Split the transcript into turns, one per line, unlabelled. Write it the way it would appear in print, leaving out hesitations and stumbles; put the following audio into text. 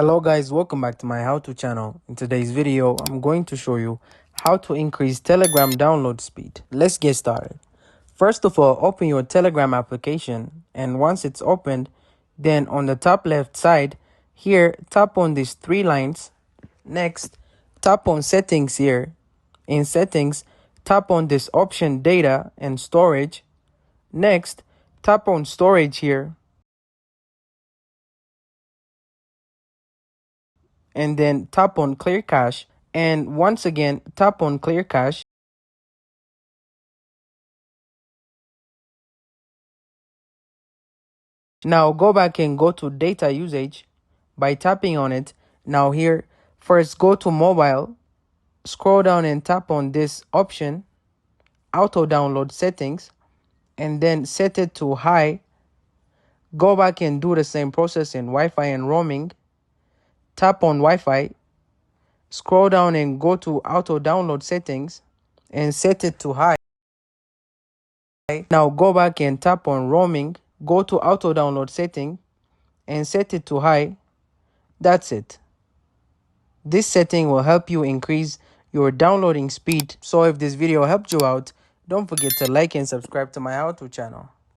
Hello guys, welcome back to my how-to channel. In today's video, I'm going to show you how to increase Telegram download speed. Let's get started. First of all, open your Telegram application, and once it's opened, then on the top left side here, tap on these three lines. Next, tap on settings here. In settings, tap on this option data and storage. Next, tap on storage here. And then tap on clear cache, and once again tap on clear cache. Now go back and go to data usage by tapping on it. Now here, first go to mobile, scroll down and tap on this option auto download settings, and then set it to high. Go back and do the same process in Wi-Fi and roaming. Tap on Wi-Fi, scroll down and go to auto download settings and set it to high. Now go back and tap on roaming, go to auto download setting and set it to high. That's it. This setting will help you increase your downloading speed. So if this video helped you out, don't forget to like and subscribe to my how-to channel.